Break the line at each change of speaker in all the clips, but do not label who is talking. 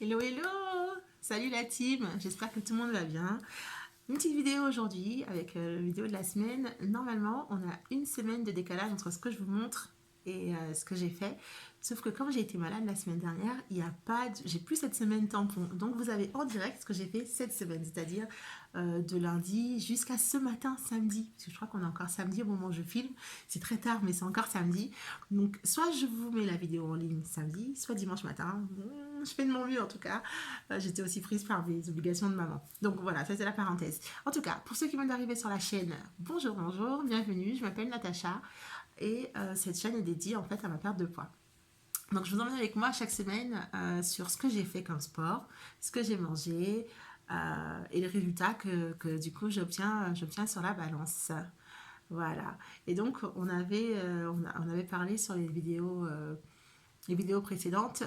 Hello, hello! Salut la team, j'espère que tout le monde va bien. Une petite vidéo aujourd'hui avec la vidéo de la semaine. Normalement, on a une semaine de décalage entre ce que je vous montre et ce que j'ai fait. Sauf que comme j'ai été malade la semaine dernière, il y a pas j'ai plus cette semaine tampon. Donc vous avez en direct ce que j'ai fait cette semaine, c'est-à-dire de lundi jusqu'à ce matin, samedi. Parce que je crois qu'on est encore samedi au moment où je filme. C'est très tard, mais c'est encore samedi. Donc soit je vous mets la vidéo en ligne samedi, soit dimanche matin. Je fais de mon mieux en tout cas. J'étais aussi prise par mes obligations de maman. Donc voilà, ça c'est la parenthèse. En tout cas, pour ceux qui viennent d'arriver sur la chaîne, bonjour, bonjour, bienvenue. Je m'appelle Natacha et cette chaîne est dédiée en fait à ma perte de poids. Donc je vous emmène avec moi chaque semaine sur ce que j'ai fait comme sport, ce que j'ai mangé et les résultats que du coup j'obtiens sur la balance. Voilà. Et donc on avait parlé sur les vidéos précédentes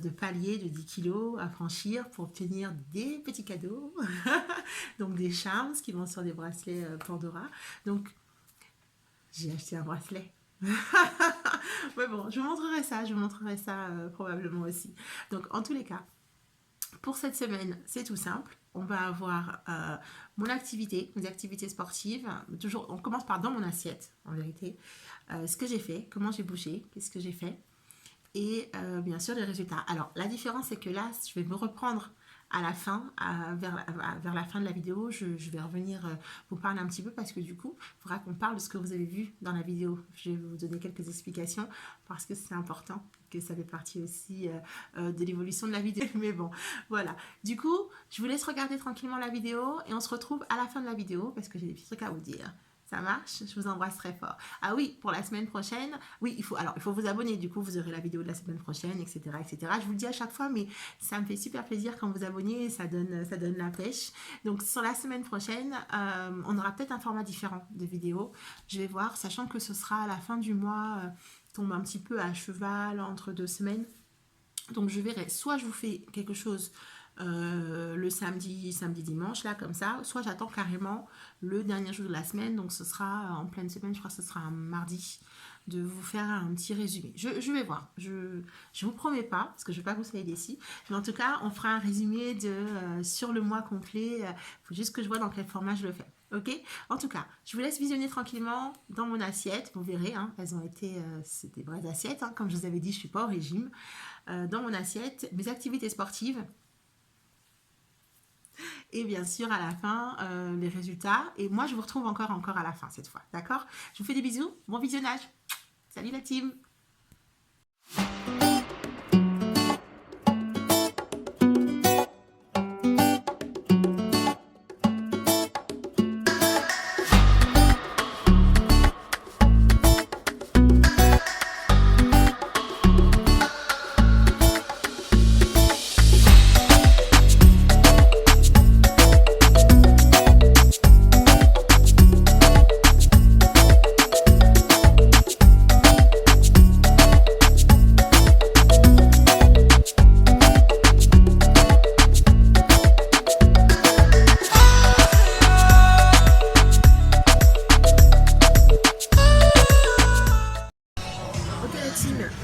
de paliers de 10 kilos à franchir pour obtenir des petits cadeaux, donc des charms qui vont sur des bracelets Pandora. Donc j'ai acheté un bracelet. Mais bon, je vous montrerai ça probablement aussi. Donc en tous les cas, pour cette semaine, c'est tout simple. On va avoir mes activités sportives. Toujours, on commence par dans mon assiette, en vérité. Ce que j'ai fait, comment j'ai bougé, qu'est-ce que j'ai fait. Et bien sûr, les résultats. Alors, la différence, c'est que là, je vais me reprendre à la fin, vers la fin de la vidéo, je vais revenir vous parler un petit peu parce que du coup, il faudra qu'on parle de ce que vous avez vu dans la vidéo. Je vais vous donner quelques explications parce que c'est important, que ça fait partie aussi de l'évolution de la vidéo. Mais bon, voilà. Du coup, je vous laisse regarder tranquillement la vidéo et on se retrouve à la fin de la vidéo parce que j'ai des petits trucs à vous dire. Ça marche, je vous embrasse très fort. Ah oui, pour la semaine prochaine, oui, il faut vous abonner, du coup, vous aurez la vidéo de la semaine prochaine, etc., etc. Je vous le dis à chaque fois, mais ça me fait super plaisir quand vous abonnez, ça donne la pêche. Donc, sur la semaine prochaine, on aura peut-être un format différent de vidéo. Je vais voir, sachant que ce sera à la fin du mois, tombe un petit peu à cheval, entre 2 semaines. Donc, je verrai, soit je vous fais quelque chose le samedi, dimanche, là, comme ça. Soit j'attends carrément le dernier jour de la semaine, donc ce sera en pleine semaine, je crois que ce sera un mardi, de vous faire un petit résumé. Je vais voir. Je vous promets pas, parce que je ne vais pas que vous soyez déçus, mais en tout cas, on fera un résumé sur le mois complet. Il faut juste que je vois dans quel format je le fais. Ok? En tout cas, je vous laisse visionner tranquillement dans mon assiette. Vous verrez, hein, elles ont été, c'est des vraies assiettes. Hein, comme je vous avais dit, je ne suis pas au régime. Dans mon assiette, mes activités sportives. Et bien sûr, à la fin, les résultats. Et moi, je vous retrouve encore à la fin cette fois. D'accord? Je vous fais des bisous. Bon visionnage. Salut la team!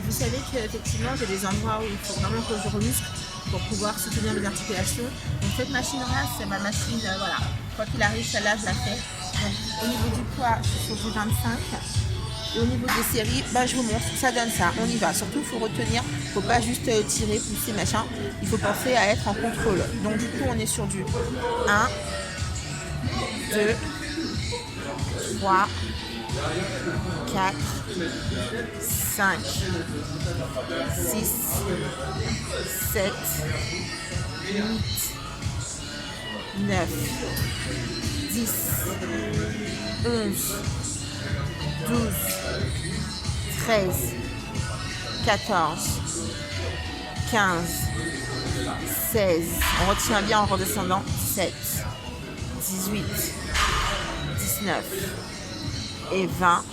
Vous savez qu'effectivement j'ai des endroits où il faut vraiment que je remuscle pour pouvoir soutenir mes articulations. Donc cette machine là, c'est ma machine, voilà, quoi qu'il arrive, celle-là je la fais. Donc au niveau du poids, je suis sur du 25. Et au niveau des séries, bah, je vous montre, ça donne ça, on y va. Surtout il faut retenir, il ne faut pas juste tirer, pousser, machin. Il faut penser à être en contrôle. Donc du coup on est sur du 1, 2, 3, 4, 5, 6, 7, 8, 9, 10, 11, 12, 13, 14, 15, 16, on retient bien en redescendant, 7, 18, 19 et 20.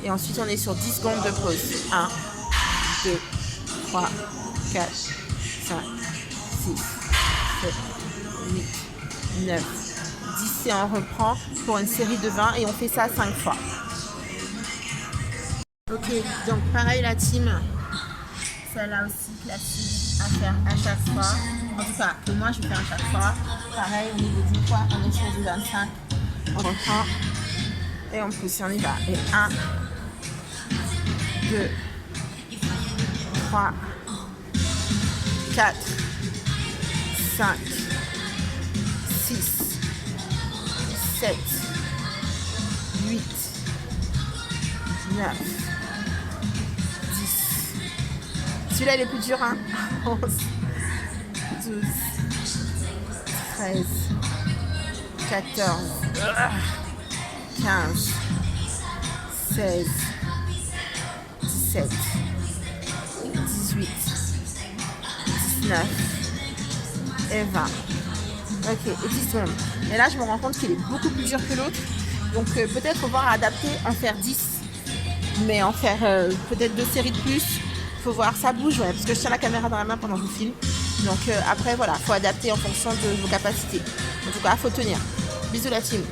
Et ensuite, on est sur 10 secondes de pause. 1, 2, 3, 4, 5, 6, 7, 8, 9, 10. Et on reprend pour une série de 20 et on fait ça 5 fois. Ok, donc pareil la team. celle-là aussi classique à faire à chaque fois. En tout cas, que moi je fais à chaque fois. Pareil, au niveau du poids, on est sur du 25. On reprend et on pousse, on y va. Et 1, 2, 3, 4, 5, 6, 7, 8, 9, 10. Celui-là, il est plus dur, hein. 11, 12, 13, 14, 15, 16, 17, 18, 19 et 20. Ok, et 10 secondes. Et là, je me rends compte qu'il est beaucoup plus dur que l'autre. Donc, peut-être voir adapter, en faire 10. Mais en faire peut-être 2 séries de plus. Faut voir, ça bouge, ouais, parce que je tiens la caméra dans la main pendant que je filme. Donc, après, voilà, faut adapter en fonction de vos capacités. En tout cas, faut tenir. Bisous la team.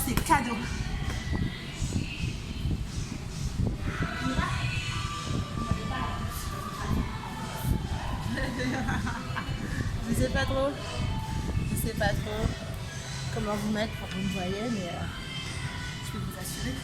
c'est cadeau. Je sais pas trop. Je sais pas trop comment vous mettre pour que vous me voyez, mais je peux vous assurer que...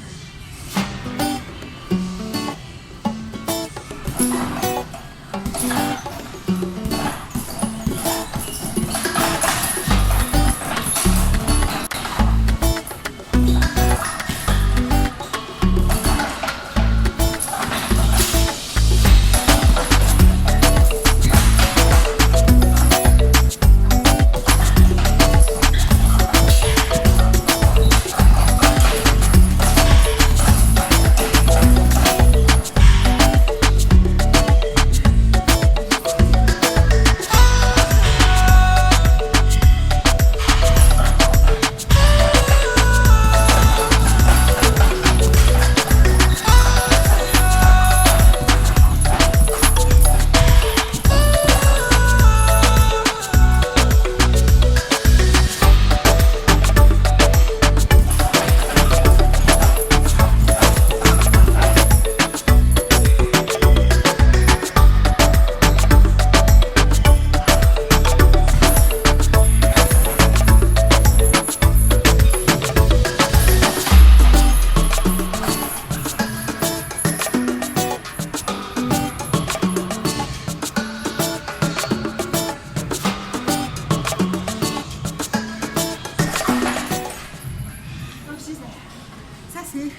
Ça c'est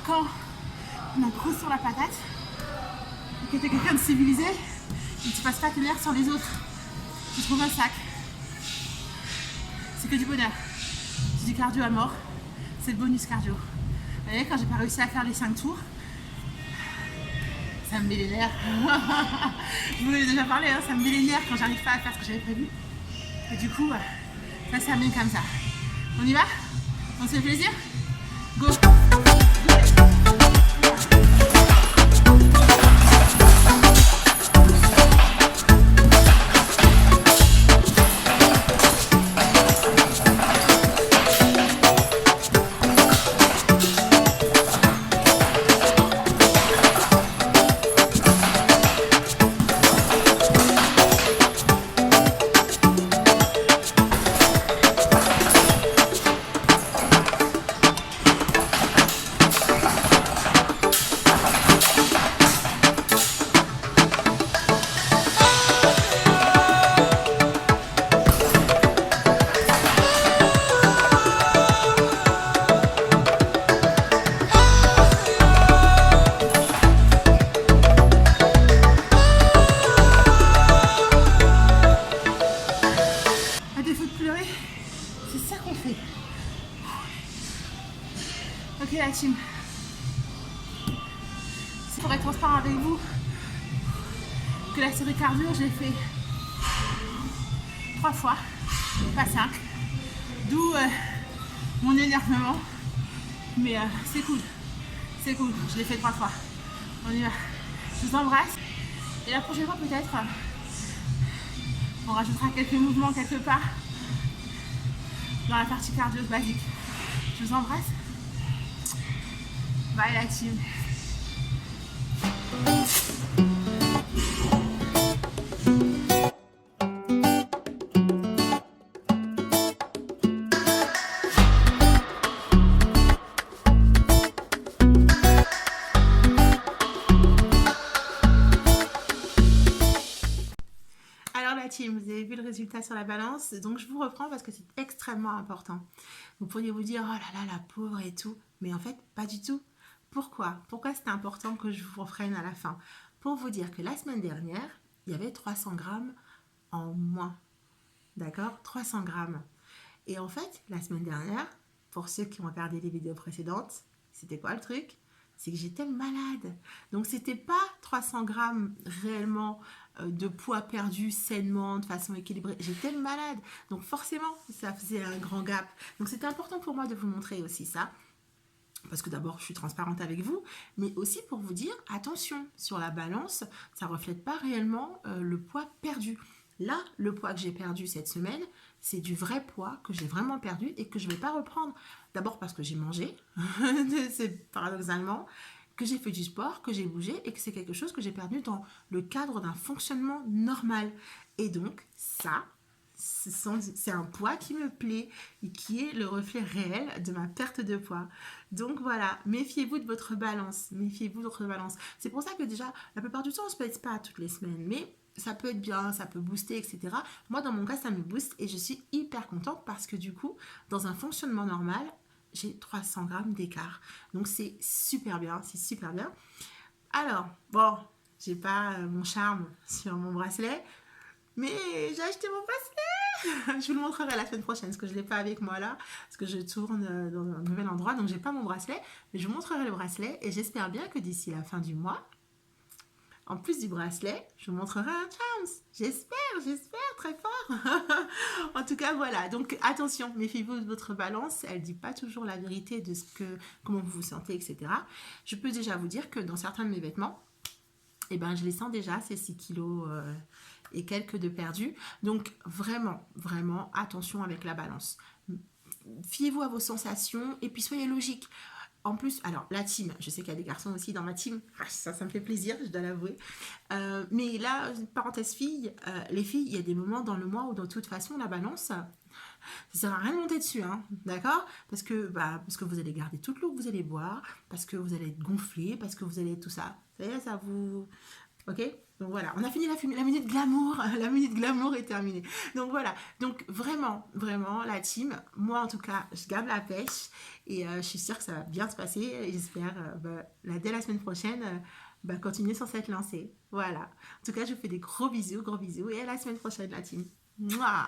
quand on a gros sur la patate et que t'es quelqu'un de civilisé et tu passes pas tes nerfs sur les autres. Tu trouves un sac. C'est que du bonheur. C'est du cardio à mort. C'est le bonus cardio. Vous voyez, quand j'ai pas réussi à faire les 5 tours, ça me met les nerfs. Je vous en ai déjà parlé, hein, ça me met les nerfs quand j'arrive pas à faire ce que j'avais prévu. Et du coup, ça s'amène comme ça. On y va? On se fait plaisir? Go! C'est ça qu'on fait. Ok la team. C'est pour être transparent avec vous que la série cardio, je l'ai fait 3 fois, pas 5. D'où mon énervement. Mais c'est cool. C'est cool. Je l'ai fait 3 fois. On y va. Je vous embrasse. Et la prochaine fois peut-être, on rajoutera quelques mouvements quelque part dans la partie cardio basique. Je vous embrasse. Bye la team. Team, vous avez vu le résultat sur la balance, donc je vous reprends parce que c'est extrêmement important. Vous pourriez vous dire, oh là là, la pauvre et tout, mais en fait, pas du tout. Pourquoi c'est important que je vous refraine à la fin? Pour vous dire que la semaine dernière, il y avait 300 grammes en moins. D'accord? 300 grammes. Et en fait, la semaine dernière, pour ceux qui ont regardé les vidéos précédentes, c'était quoi le truc? C'est que j'étais malade. Donc, c'était pas 300 grammes réellement de poids perdu sainement, de façon équilibrée. J'étais malade. Donc, forcément, ça faisait un grand gap. Donc, c'était important pour moi de vous montrer aussi ça. Parce que d'abord, je suis transparente avec vous, mais aussi pour vous dire, attention, sur la balance, ça ne reflète pas réellement le poids perdu. Là, le poids que j'ai perdu cette semaine, c'est du vrai poids que j'ai vraiment perdu et que je ne vais pas reprendre. D'abord parce que j'ai mangé, c'est paradoxalement, que j'ai fait du sport, que j'ai bougé et que c'est quelque chose que j'ai perdu dans le cadre d'un fonctionnement normal. Et donc, ça, c'est un poids qui me plaît et qui est le reflet réel de ma perte de poids. Donc voilà, méfiez-vous de votre balance. Méfiez-vous de votre balance. C'est pour ça que déjà, la plupart du temps, on ne se pèse pas toutes les semaines. Mais ça peut être bien, ça peut booster, etc. Moi, dans mon cas, ça me booste et je suis hyper contente parce que du coup, dans un fonctionnement normal, j'ai 300 grammes d'écart. Donc c'est super bien, c'est super bien. Alors, bon, j'ai pas mon charme sur mon bracelet, mais j'ai acheté mon bracelet. Je vous le montrerai la semaine prochaine parce que je ne l'ai pas avec moi là, parce que je tourne dans un nouvel endroit, donc j'ai pas mon bracelet. Mais je vous montrerai le bracelet et j'espère bien que d'ici la fin du mois, en plus du bracelet, je vous montrerai un charms. J'espère très fort. En tout cas, voilà. Donc, attention, méfiez-vous de votre balance. Elle ne dit pas toujours la vérité de comment vous vous sentez, etc. Je peux déjà vous dire que dans certains de mes vêtements, eh ben, je les sens déjà, ces 6 kilos et quelques de perdus. Donc, vraiment, vraiment, attention avec la balance. Fiez-vous à vos sensations et puis soyez logique. En plus, alors la team, je sais qu'il y a des garçons aussi dans ma team, ça me fait plaisir, je dois l'avouer. Mais là, parenthèse filles, les filles, il y a des moments dans le mois où de toute façon la balance, ça ne sert à rien de monter dessus, hein, d'accord, parce que vous allez garder toute l'eau que vous allez boire, parce que vous allez être gonflé, parce que vous allez tout ça. Ça y est, ça vous... Ok, donc voilà, on a fini la minute glamour, la minute glamour est terminée. Donc voilà, donc vraiment, vraiment la team, moi en tout cas, je garde la pêche et je suis sûre que ça va bien se passer et j'espère dès la semaine prochaine continuer sur cette lancée. Voilà, en tout cas je vous fais des gros bisous et à la semaine prochaine la team. Mouah.